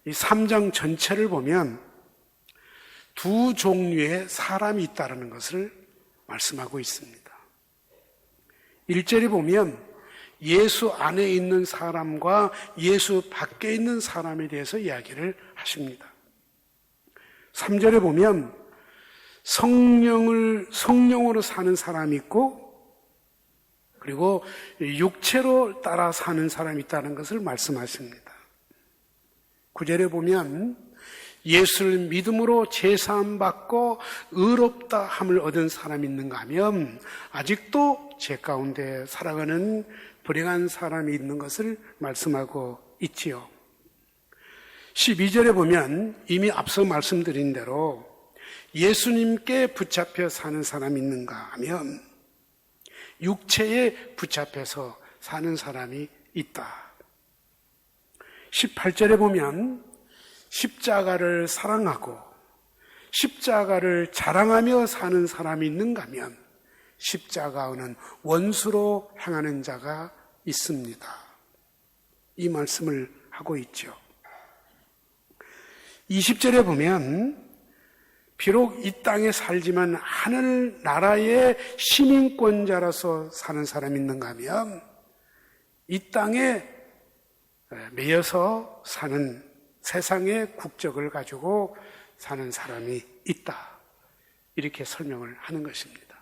이 3장 전체를 보면 두 종류의 사람이 있다는 것을 말씀하고 있습니다. 1절에 보면 예수 안에 있는 사람과 예수 밖에 있는 사람에 대해서 이야기를 하십니다. 3절에 보면 성령으로 사는 사람이 있고, 그리고 육체로 따라 사는 사람이 있다는 것을 말씀하십니다. 9절에 보면 예수를 믿음으로 제사함 받고 의롭다 함을 얻은 사람이 있는가 하면 아직도 죄 가운데 살아가는 불행한 사람이 있는 것을 말씀하고 있지요. 12절에 보면 이미 앞서 말씀드린 대로 예수님께 붙잡혀 사는 사람이 있는가 하면 육체에 붙잡혀서 사는 사람이 있다. 18절에 보면 십자가를 사랑하고 십자가를 자랑하며 사는 사람이 있는가 하면 십자가는 원수로 행하는 자가 있습니다. 이 말씀을 하고 있죠. 20절에 보면 비록 이 땅에 살지만 하늘나라의 시민권자로서 사는 사람이 있는가 하면 이 땅에 매여서 사는 세상의 국적을 가지고 사는 사람이 있다. 이렇게 설명을 하는 것입니다.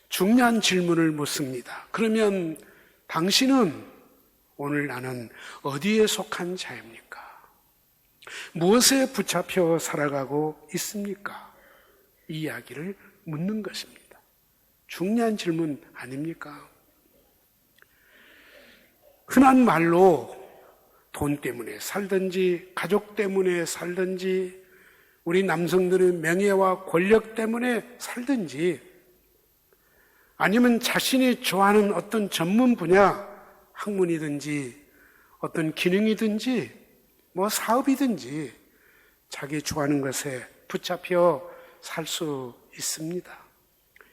중요한 질문을 묻습니다. 그러면 당신은 오늘 나는 어디에 속한 자입니까? 무엇에 붙잡혀 살아가고 있습니까? 이 이야기를 묻는 것입니다. 중요한 질문 아닙니까? 흔한 말로 돈 때문에 살든지 가족 때문에 살든지 우리 남성들의 명예와 권력 때문에 살든지 아니면 자신이 좋아하는 어떤 전문 분야 학문이든지 어떤 기능이든지 사업이든지 자기 좋아하는 것에 붙잡혀 살 수 있습니다.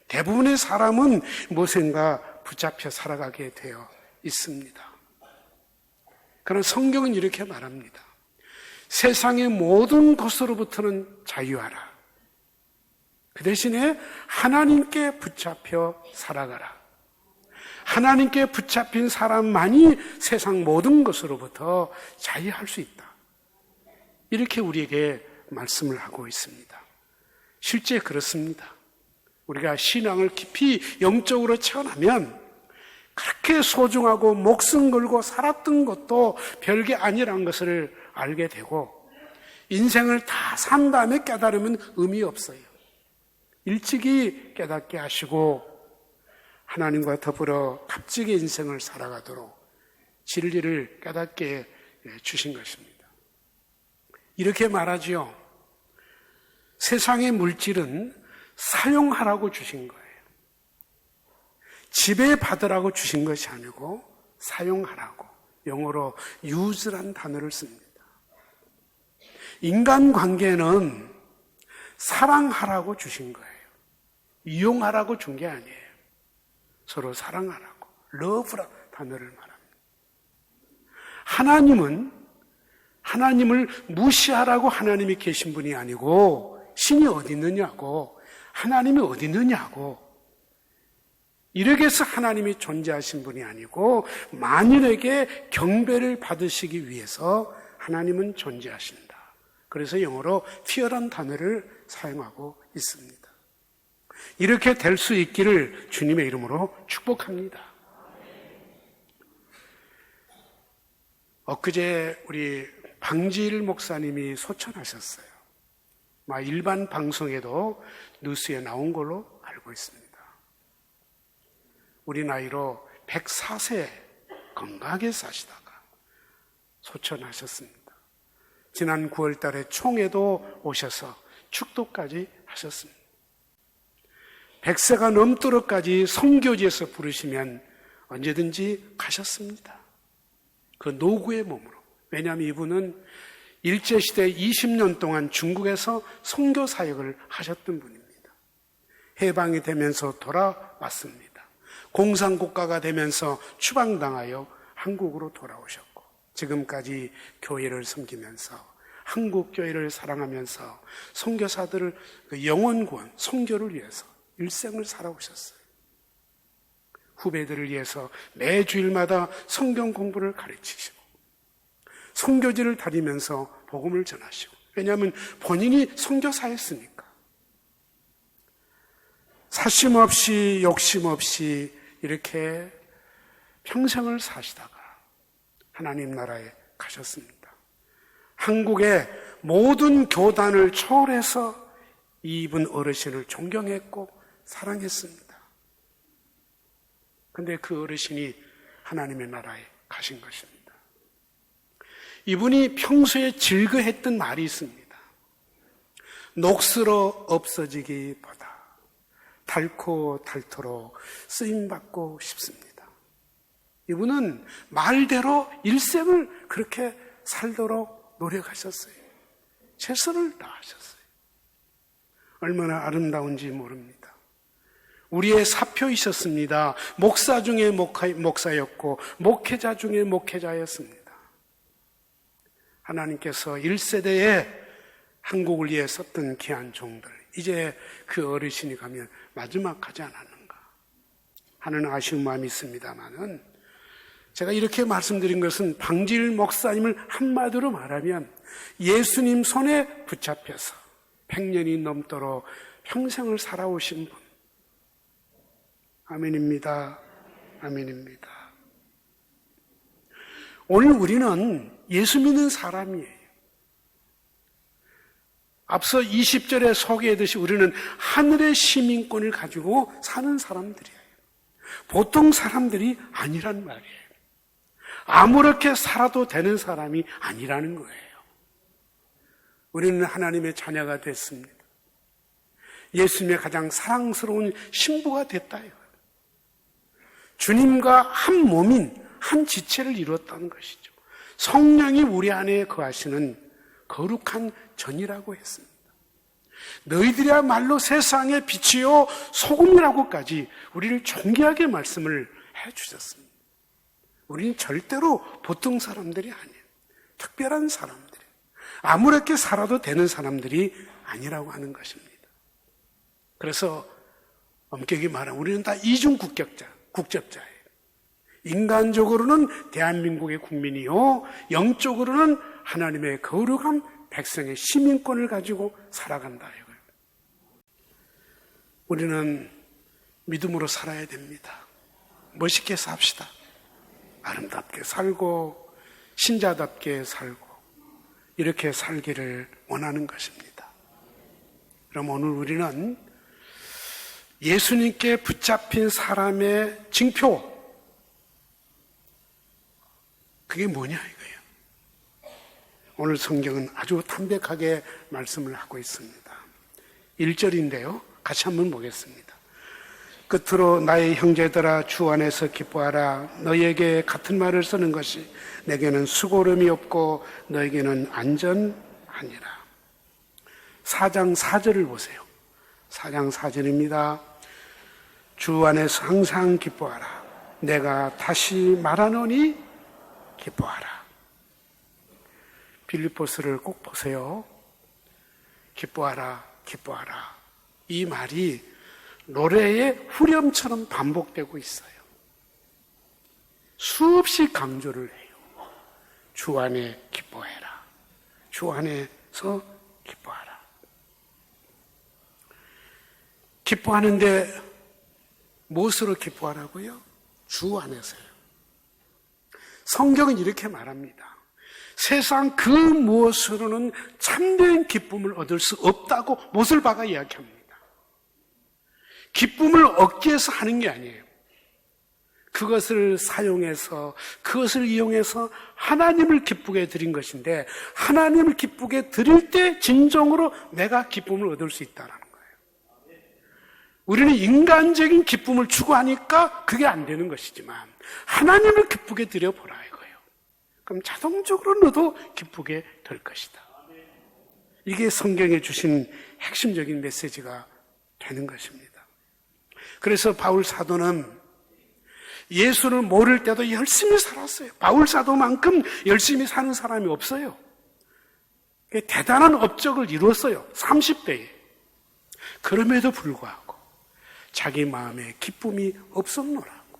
대부분의 사람은 무엇인가 붙잡혀 살아가게 되어 있습니다. 그러나 성경은 이렇게 말합니다. 세상의 모든 것으로부터는 자유하라. 그 대신에 하나님께 붙잡혀 살아가라. 하나님께 붙잡힌 사람만이 세상 모든 것으로부터 자유할 수 있다. 이렇게 우리에게 말씀을 하고 있습니다. 실제 그렇습니다. 우리가 신앙을 깊이 영적으로 체험하면 그렇게 소중하고 목숨 걸고 살았던 것도 별게 아니라는 것을 알게 되고 인생을 다 산 다음에 깨달으면 의미 없어요. 일찍이 깨닫게 하시고 하나님과 더불어 값지게 인생을 살아가도록 진리를 깨닫게 주신 것입니다. 이렇게 말하지요. 세상의 물질은 사용하라고 주신 거예요. 지배받으라고 주신 것이 아니고 사용하라고, 영어로 use란 단어를 씁니다. 인간관계는 사랑하라고 주신 거예요. 이용하라고 준 게 아니에요. 서로 사랑하라고, love란 단어를 말합니다. 하나님을 무시하라고 하나님이 계신 분이 아니고 신이 어디 있느냐고, 하나님이 어디 있느냐고, 이렇게 해서 하나님이 존재하신 분이 아니고 만인에게 경배를 받으시기 위해서 하나님은 존재하신다. 그래서 영어로 fear란 단어를 사용하고 있습니다. 이렇게 될 수 있기를 주님의 이름으로 축복합니다. 엊그제 우리 방지일 목사님이 소천하셨어요. 일반 방송에도 뉴스에 나온 걸로 알고 있습니다. 우리 나이로 104세 건강하게 사시다가 소천하셨습니다. 지난 9월 달에 총회도 오셔서 축도까지 하셨습니다. 100세가 넘도록까지 선교지에서 부르시면 언제든지 가셨습니다. 그 노구의 몸으로. 왜냐하면 이분은 일제시대 20년 동안 중국에서 선교 사역을 하셨던 분입니다. 해방이 되면서 돌아왔습니다. 공산국가가 되면서 추방당하여 한국으로 돌아오셨고 지금까지 교회를 섬기면서 한국 교회를 사랑하면서 선교사들을 영혼 구원, 선교를 위해서 일생을 살아오셨어요. 후배들을 위해서 매 주일마다 성경 공부를 가르치시고 선교지를 다니면서 복음을 전하시고, 왜냐하면 본인이 선교사였으니까. 사심 없이 욕심 없이 이렇게 평생을 사시다가 하나님 나라에 가셨습니다. 한국의 모든 교단을 초월해서 이분 어르신을 존경했고 사랑했습니다. 그런데 그 어르신이 하나님의 나라에 가신 것입니다. 이분이 평소에 즐거했던 말이 있습니다. 녹슬어 없어지기보다 닳고 닳도록 쓰임받고 싶습니다. 이분은 말대로 일생을 그렇게 살도록 노력하셨어요. 최선을 다하셨어요. 얼마나 아름다운지 모릅니다. 우리의 사표이셨습니다. 목사 중에 목사였고 목회자 중에 목회자였습니다. 하나님께서 1세대에 한국을 위해 썼던 귀한 종들, 이제 그 어르신이 가면 마지막 가지 않았는가 하는 아쉬운 마음이 있습니다만은, 제가 이렇게 말씀드린 것은 방질 목사님을 한마디로 말하면 예수님 손에 붙잡혀서 100년이 넘도록 평생을 살아오신 분. 아멘입니다. 아멘입니다. 오늘 우리는 예수 믿는 사람이에요. 앞서 20절에 소개했듯이 우리는 하늘의 시민권을 가지고 사는 사람들이에요. 보통 사람들이 아니란 말이에요. 아무렇게 살아도 되는 사람이 아니라는 거예요. 우리는 하나님의 자녀가 됐습니다. 예수님의 가장 사랑스러운 신부가 됐다 이거예요. 주님과 한 몸인 한 지체를 이루었다는 것이죠. 성령이 우리 안에 거하시는 거룩한 전이라고 했습니다. 너희들이야말로 세상의 빛이요 소금이라고까지 우리를 존귀하게 말씀을 해주셨습니다. 우리는 절대로 보통 사람들이 아니에요. 특별한 사람들이에요. 아무렇게 살아도 되는 사람들이 아니라고 하는 것입니다. 그래서 엄격히 말하면 우리는 다 이중 국적자예요. 인간적으로는 대한민국의 국민이요, 영적으로는 하나님의 거룩한 백성의 시민권을 가지고 살아간다 이거예요. 우리는 믿음으로 살아야 됩니다. 멋있게 삽시다. 아름답게 살고 신자답게 살고 이렇게 살기를 원하는 것입니다. 그럼 오늘 우리는 예수님께 붙잡힌 사람의 징표, 그게 뭐냐 이거예요. 오늘 성경은 아주 담백하게 말씀을 하고 있습니다. 1절인데요. 같이 한번 보겠습니다. 끝으로 나의 형제들아 주 안에서 기뻐하라. 너희에게 같은 말을 쓰는 것이 내게는 수고름이 없고 너에게는 안전하니라. 4장 4절을 보세요. 4장 4절입니다. 주 안에서 항상 기뻐하라. 내가 다시 말하노니 기뻐하라. 빌립보스를 꼭 보세요. 기뻐하라, 기뻐하라. 이 말이 노래의 후렴처럼 반복되고 있어요. 수없이 강조를 해요. 주 안에 기뻐해라. 주 안에서 기뻐하라. 기뻐하는데 무엇으로 기뻐하라고요? 주 안에서요. 성경은 이렇게 말합니다. 세상 그 무엇으로는 참된 기쁨을 얻을 수 없다고 못을 박아 이야기합니다. 기쁨을 얻기 위해서 하는 게 아니에요. 그것을 사용해서, 그것을 이용해서 하나님을 기쁘게 드린 것인데, 하나님을 기쁘게 드릴 때 진정으로 내가 기쁨을 얻을 수 있다는 거예요. 우리는 인간적인 기쁨을 추구하니까 그게 안 되는 것이지만 하나님을 기쁘게 드려보라 이거예요. 그럼 자동적으로 너도 기쁘게 될 것이다. 이게 성경에 주신 핵심적인 메시지가 되는 것입니다. 그래서 바울 사도는 예수를 모를 때도 열심히 살았어요. 바울 사도만큼 열심히 사는 사람이 없어요. 대단한 업적을 이루었어요. 30대에. 그럼에도 불구하고 자기 마음에 기쁨이 없었노라고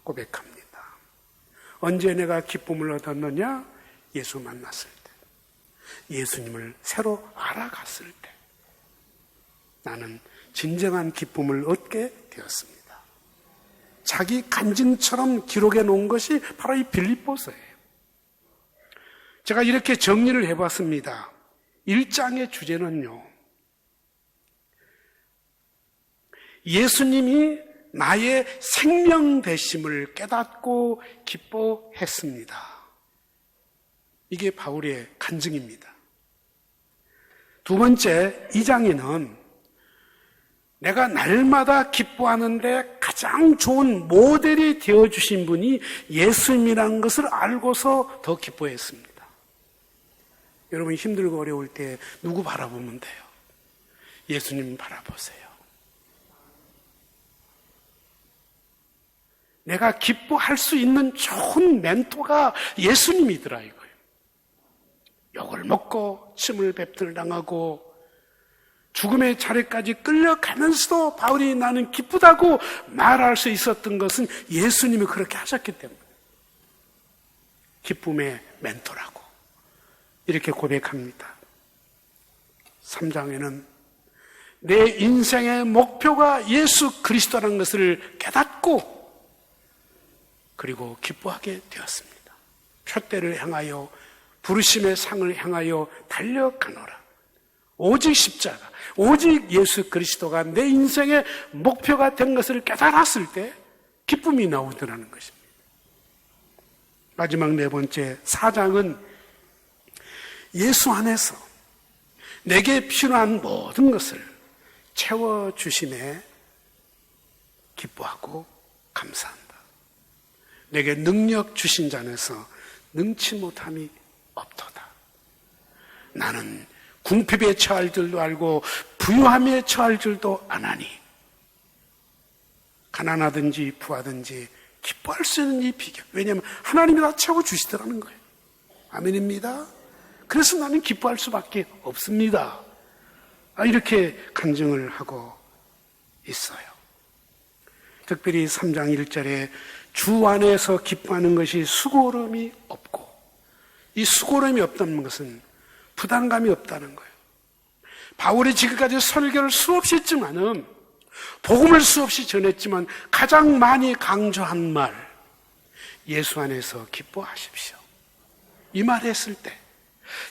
고백합니다. 언제 내가 기쁨을 얻었느냐? 예수 만났을 때, 예수님을 새로 알아갔을 때 나는 진정한 기쁨을 얻게 되었습니다. 자기 간증처럼 기록해 놓은 것이 바로 이 빌립보서예요. 제가 이렇게 정리를 해봤습니다. 1장의 주제는요, 예수님이 나의 생명 되심을 깨닫고 기뻐했습니다. 이게 바울의 간증입니다. 두 번째, 2장에는 내가 날마다 기뻐하는데 가장 좋은 모델이 되어주신 분이 예수님이라는 것을 알고서 더 기뻐했습니다. 여러분 힘들고 어려울 때 누구 바라보면 돼요? 예수님 바라보세요. 내가 기뻐할 수 있는 좋은 멘토가 예수님이더라 이거예요. 욕을 먹고 침을 뱉을 당하고 죽음의 자리까지 끌려가면서도 바울이 나는 기쁘다고 말할 수 있었던 것은 예수님이 그렇게 하셨기 때문에 기쁨의 멘토라고 이렇게 고백합니다. 3장에는 내 인생의 목표가 예수 그리스도라는 것을 깨닫고 그리고 기뻐하게 되었습니다. 표대를 향하여 부르심의 상을 향하여 달려가노라. 오직 십자가, 오직 예수 그리스도가 내 인생의 목표가 된 것을 깨달았을 때 기쁨이 나오더라는 것입니다. 마지막 네 번째 4장은 예수 안에서 내게 필요한 모든 것을 채워주심에 기뻐하고 감사한다. 내게 능력 주신 자 안에서 능치 못함이 없도다. 나는 궁핍에 처할 줄도 알고 부유함에 처할 줄도 아나니 가난하든지 부하든지 기뻐할 수 있는 이 비결. 왜냐하면 하나님이 다 채워주시더라는 거예요. 아멘입니다. 그래서 나는 기뻐할 수밖에 없습니다. 이렇게 간증을 하고 있어요. 특별히 3장 1절에 주 안에서 기뻐하는 것이 수고로움이 없고, 이 수고로움이 없다는 것은 부담감이 없다는 거예요. 바울이 지금까지 설교를 수없이 했지만은 복음을 수없이 전했지만 가장 많이 강조한 말, 예수 안에서 기뻐하십시오. 이 말 했을 때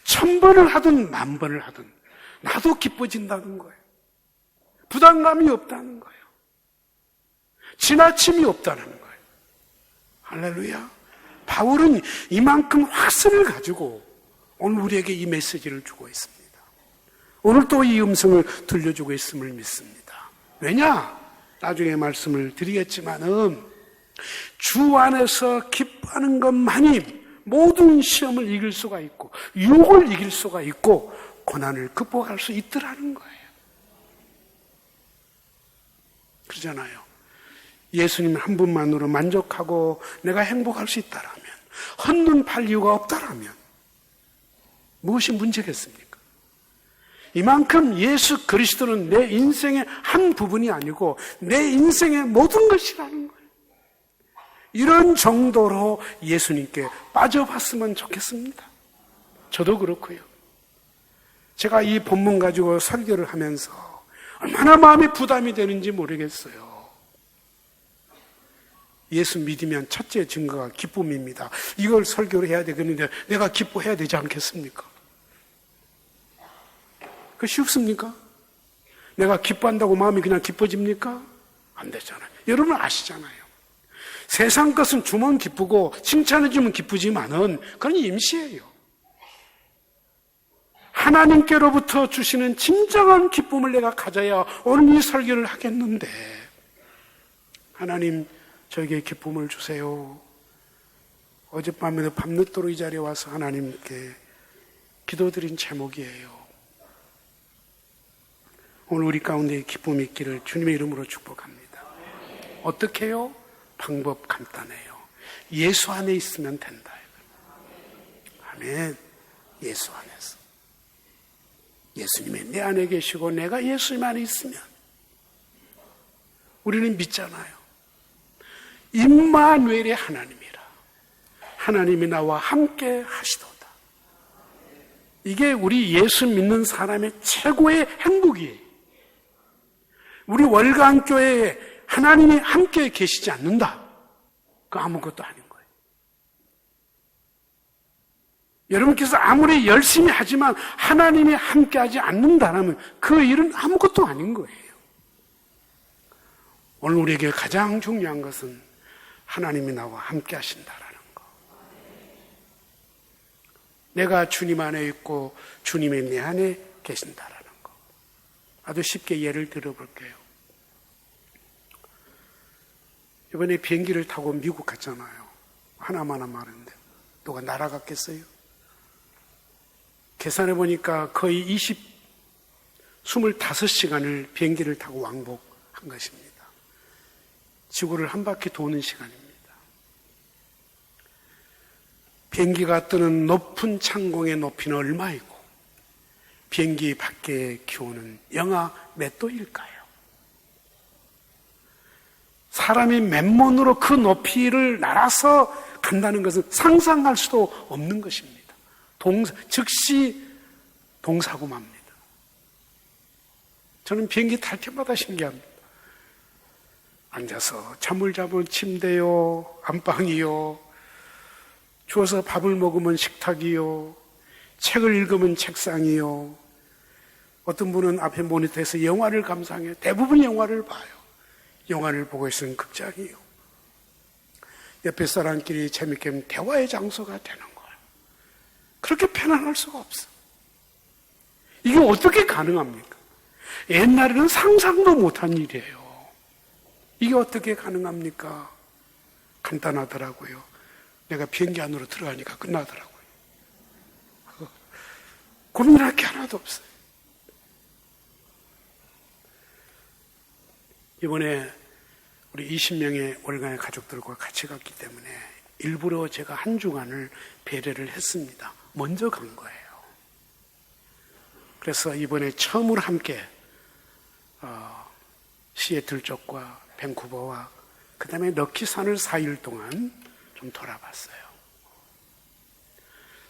1000번을 하든 10,000번을 하든 나도 기뻐진다는 거예요. 부담감이 없다는 거예요. 지나침이 없다는 거예요. 할렐루야. 바울은 이만큼 확신을 가지고 오늘 우리에게 이 메시지를 주고 있습니다. 오늘 또 이 음성을 들려주고 있음을 믿습니다. 왜냐? 나중에 말씀을 드리겠지만은 주 안에서 기뻐하는 것만이 모든 시험을 이길 수가 있고 유혹을 이길 수가 있고 고난을 극복할 수 있더라는 거예요. 그러잖아요. 예수님 한 분만으로 만족하고 내가 행복할 수 있다라면, 헛눈 팔 이유가 없다라면 무엇이 문제겠습니까? 이만큼 예수 그리스도는 내 인생의 한 부분이 아니고 내 인생의 모든 것이라는 거예요. 이런 정도로 예수님께 빠져봤으면 좋겠습니다. 저도 그렇고요. 제가 이 본문 가지고 설교를 하면서 얼마나 마음이 부담이 되는지 모르겠어요. 예수 믿으면 첫째 증거가 기쁨입니다. 이걸 설교를 해야 되겠는데 내가 기뻐해야 되지 않겠습니까? 그거 쉽습니까? 내가 기뻐한다고 마음이 그냥 기뻐집니까? 안 되잖아요. 여러분 아시잖아요. 세상 것은 주면 기쁘고 칭찬해주면 기쁘지만은 그건 임시예요. 하나님께로부터 주시는 진정한 기쁨을 내가 가져야 오늘 이 설교를 하겠는데, 하나님 저에게 기쁨을 주세요. 어젯밤에도 밤늦도록 이 자리에 와서 하나님께 기도드린 제목이에요. 오늘 우리 가운데 기쁨이 있기를 주님의 이름으로 축복합니다. 어떻게 해요? 방법 간단해요. 예수 안에 있으면 된다. 아멘. 예수 안에서. 예수님이 내 안에 계시고 내가 예수님 안에 있으면 우리는 믿잖아요. 임마누엘의 하나님이라. 하나님이 나와 함께 하시도다. 이게 우리 예수 믿는 사람의 최고의 행복이에요. 우리 월간교회에 하나님이 함께 계시지 않는다. 그 아무것도 아닌 거예요. 여러분께서 아무리 열심히 하지만 하나님이 함께하지 않는다면 그 일은 아무것도 아닌 거예요. 오늘 우리에게 가장 중요한 것은 하나님이 나와 함께 하신다라는 거. 내가 주님 안에 있고 주님이 내 안에 계신다라는 거. 아주 쉽게 예를 들어볼게요. 이번에 비행기를 타고 미국 갔잖아요. 하나만 말인데 누가 날아갔겠어요? 계산해 보니까 거의 25시간을 비행기를 타고 왕복한 것입니다. 지구를 한 바퀴 도는 시간입니다. 비행기가 뜨는 높은 창공의 높이는 얼마이고 비행기 밖의 기온은 영하 몇 도일까요? 사람이 맨몸으로 그 높이를 날아서 간다는 것은 상상할 수도 없는 것입니다. 즉시 동사고 맙니다. 저는 비행기 탈 때마다 신기합니다. 앉아서 잠을 자면 침대요, 안방이요, 추워서 밥을 먹으면 식탁이요, 책을 읽으면 책상이요, 어떤 분은 앞에 모니터에서 영화를 감상해요. 대부분 영화를 봐요. 영화를 보고 있으면 극장이요. 옆에 사람끼리 재밌게 대화의 장소가 되는 거예요. 그렇게 편안할 수가 없어. 이게 어떻게 가능합니까? 옛날에는 상상도 못한 일이에요. 이게 어떻게 가능합니까? 간단하더라고요. 내가 비행기 안으로 들어가니까 끝나더라고요. 고민할 게 하나도 없어요. 이번에 우리 20명의 월간의 가족들과 같이 갔기 때문에 일부러 제가 한 주간을 배려를 했습니다. 먼저 간 거예요. 그래서 이번에 처음으로 함께 시애틀 쪽과 밴쿠버와 그 다음에 럭키산을 4일 동안 좀 돌아봤어요.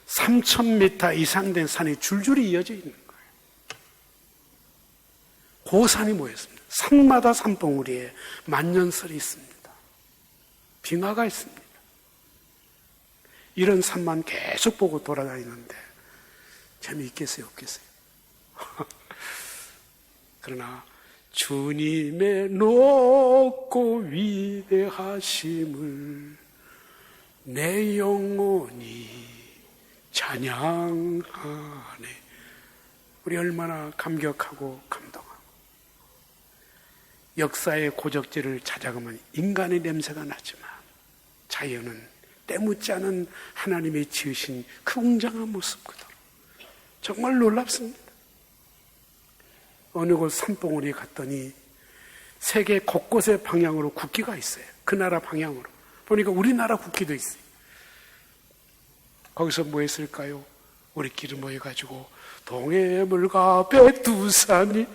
3,000m 이상 된 산이 줄줄이 이어져 있는 거예요. 고산이 모였습니다. 산마다 산봉우리에 만년설이 있습니다. 빙하가 있습니다. 이런 산만 계속 보고 돌아다니는데 재미있겠어요, 없겠어요? 그러나 주님의 높고 위대하심을 내 영혼이 찬양하네. 우리 얼마나 감격하고 감동하고 역사의 고적지를 찾아가면 인간의 냄새가 나지만 자연은 때묻지 않은 하나님의 지으신 그 웅장한 모습거든. 정말 놀랍습니다. 어느 곳 산봉우리에 갔더니 세계 곳곳의 방향으로 국기가 있어요. 그 나라 방향으로. 보니까 우리나라 국기도 있어요. 거기서 뭐 했을까요? 우리끼리 모여가지고 동해물과 백두산이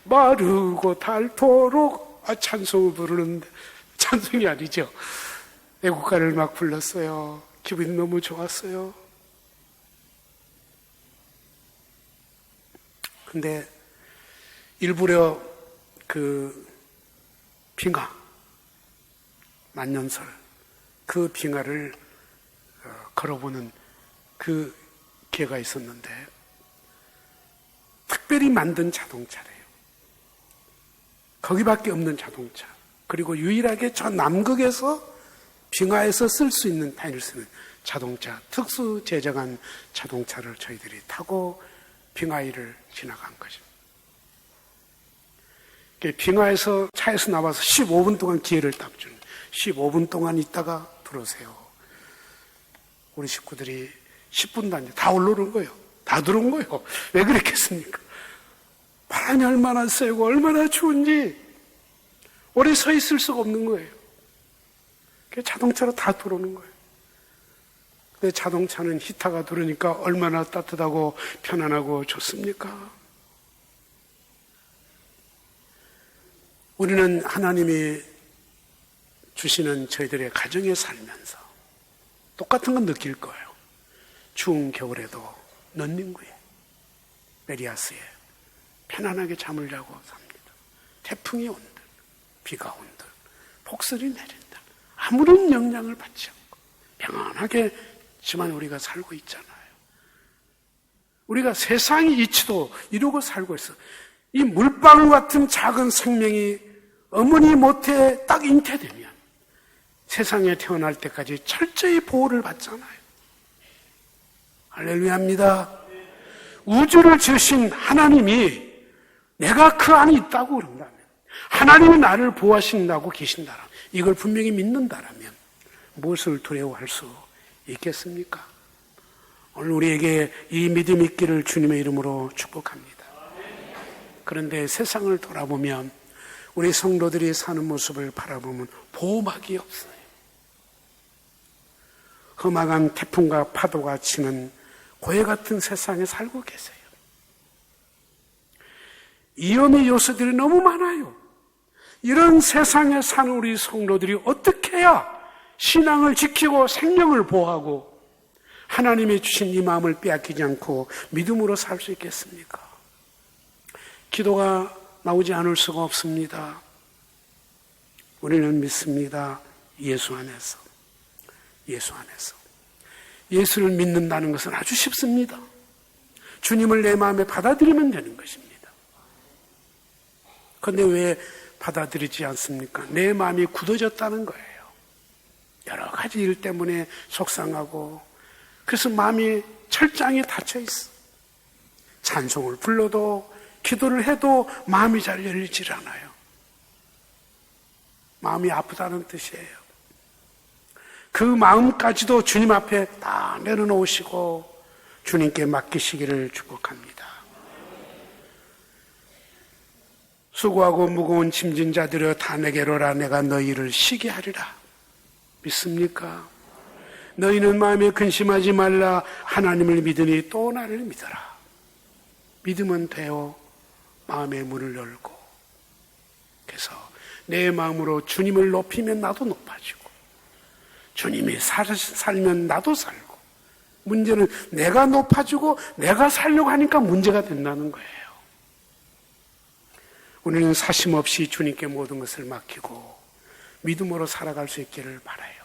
마르고 닳도록 찬송을 부르는데, 찬송이 아니죠. 애국가를 막 불렀어요. 기분이 너무 좋았어요. 근데 일부러 그 빙하, 만년설, 그 빙하를 걸어보는 그 기회가 있었는데 특별히 만든 자동차래요. 거기밖에 없는 자동차. 그리고 유일하게 저 남극에서 빙하에서 쓸 수 있는, 다닐 수 있는 자동차, 특수 제작한 자동차를 저희들이 타고 빙하일을 지나간 거죠. 빙하에서 차에서 나와서 15분 동안 기회를 딱 주는, 15분 동안 있다가 들어오세요. 우리 식구들이 10분도 안 돼. 다 올라오는 거예요. 다 들어온 거예요. 왜 그랬겠습니까? 바람이 얼마나 세고 얼마나 추운지 오래 서 있을 수가 없는 거예요. 그게 자동차로 다 들어오는 거예요. 근데 자동차는 히터가 들어오니까 얼마나 따뜻하고 편안하고 좋습니까? 우리는 하나님이 주시는 저희들의 가정에 살면서 똑같은 건 느낄 거예요. 추운 겨울에도 런닝구에 메리아스에 편안하게 잠을 자고 삽니다. 태풍이 온들 비가 온들 폭설이 내린다 아무런 영향을 받지 않고 평안하게 지만 우리가 살고 있잖아요. 우리가 세상의 이치도 이루고 살고 있어. 이 물방울 같은 작은 생명이 어머니 모태에 딱 잉태되면 세상에 태어날 때까지 철저히 보호를 받잖아요. 할렐루야입니다. 우주를 지으신 하나님이 내가 그 안에 있다고 그런다면, 하나님이 나를 보호하신다고 계신다라면, 이걸 분명히 믿는다라면 무엇을 두려워할 수 있겠습니까? 오늘 우리에게 이 믿음 있기를 주님의 이름으로 축복합니다. 그런데 세상을 돌아보면 우리 성도들이 사는 모습을 바라보면 보호막이 없어요. 험악한 태풍과 파도가 치는 고해 같은 세상에 살고 계세요. 위험의 요소들이 너무 많아요. 이런 세상에 사는 우리 성도들이 어떻게 해야 신앙을 지키고 생명을 보호하고 하나님이 주신 이 마음을 빼앗기지 않고 믿음으로 살 수 있겠습니까? 기도가 나오지 않을 수가 없습니다. 우리는 믿습니다. 예수 안에서. 예수 안에서. 예수를 믿는다는 것은 아주 쉽습니다. 주님을 내 마음에 받아들이면 되는 것입니다. 그런데 왜 받아들이지 않습니까? 내 마음이 굳어졌다는 거예요. 여러 가지 일 때문에 속상하고 그래서 마음이 철장에 닫혀 있어. 찬송을 불러도 기도를 해도 마음이 잘 열리질 않아요. 마음이 아프다는 뜻이에요. 그 마음까지도 주님 앞에 다 내려놓으시고 주님께 맡기시기를 축복합니다. 수고하고 무거운 짐진 자들여 다 내게로 오라. 내가 너희를 쉬게 하리라. 믿습니까? 너희는 마음에 근심하지 말라. 하나님을 믿으니 또 나를 믿어라. 믿으면 돼요. 마음의 문을 열고. 그래서 내 마음으로 주님을 높이면 나도 높아지고 주님이 살면 나도 살고. 문제는 내가 높아지고 내가 살려고 하니까 문제가 된다는 거예요. 우리는 사심 없이 주님께 모든 것을 맡기고 믿음으로 살아갈 수 있기를 바라요.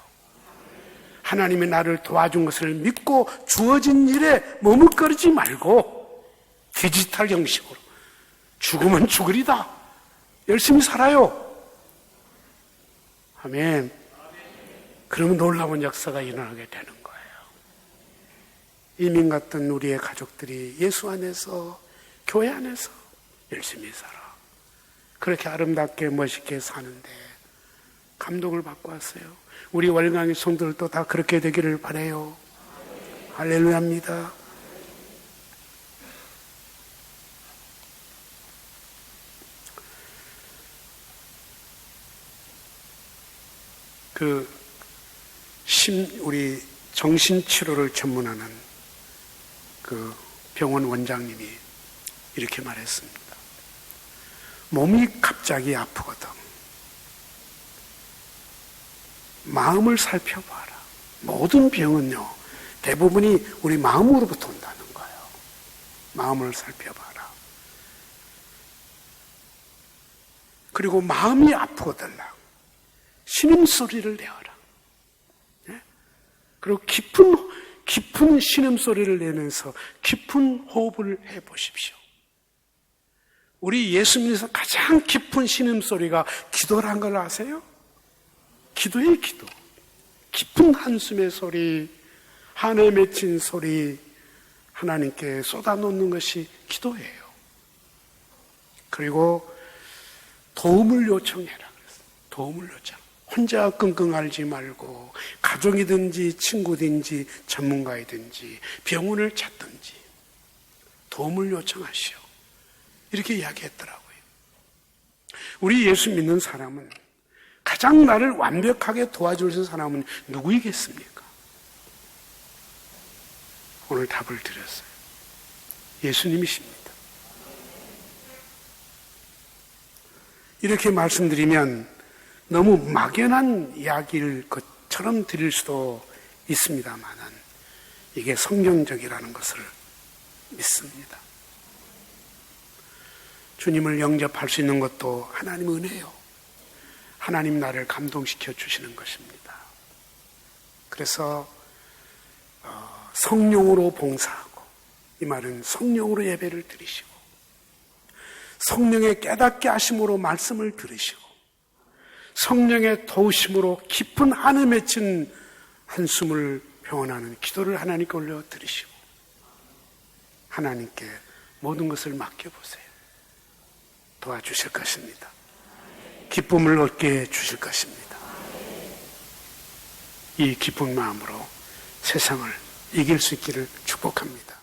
하나님이 나를 도와준 것을 믿고 주어진 일에 머뭇거리지 말고 디지털 형식으로 죽으면 죽으리다. 열심히 살아요. 아멘. 그러면 놀라운 역사가 일어나게 되는 거예요. 이민 갔던 우리의 가족들이 예수 안에서, 교회 안에서 열심히 살아. 그렇게 아름답게 멋있게 사는데 감동을 받고 왔어요. 우리 월강의 성도들도 다 그렇게 되기를 바라요. 할렐루야입니다. 우리 정신치료를 전문하는 그 병원 원장님이 이렇게 말했습니다. 몸이 갑자기 아프거든. 마음을 살펴봐라. 모든 병은요, 대부분이 우리 마음으로부터 온다는 거예요. 마음을 살펴봐라. 그리고 마음이 아프거들라. 신음소리를 내어라. 네? 그리고 깊은 신음소리를 내면서 깊은 호흡을 해보십시오. 우리 예수 믿으면서 가장 깊은 신음소리가 기도란 걸 아세요? 기도예요, 기도. 깊은 한숨의 소리, 한에 맺힌 소리, 하나님께 쏟아놓는 것이 기도예요. 그리고 도움을 요청해라. 도움을 요청. 혼자 끙끙 앓지 말고 가족이든지 친구든지 전문가이든지 병원을 찾든지 도움을 요청하시오. 이렇게 이야기했더라고요. 우리 예수 믿는 사람은 가장 나를 완벽하게 도와줄 수 있는 사람은 누구이겠습니까? 오늘 답을 드렸어요. 예수님이십니다. 이렇게 말씀드리면 너무 막연한 이야기일 것처럼 드릴 수도 있습니다만은 이게 성경적이라는 것을 믿습니다. 주님을 영접할 수 있는 것도 하나님 은혜요. 하나님 나를 감동시켜 주시는 것입니다. 그래서 성령으로 봉사하고, 이 말은 성령으로 예배를 드리시고 성령의 깨닫게 하심으로 말씀을 들으시고 성령의 도우심으로 깊은 한에 맺힌 한숨을 평안하는 기도를 하나님께 올려 드리시고 하나님께 모든 것을 맡겨보세요. 도와주실 것입니다. 기쁨을 얻게 해주실 것입니다. 이 기쁜 마음으로 세상을 이길 수 있기를 축복합니다.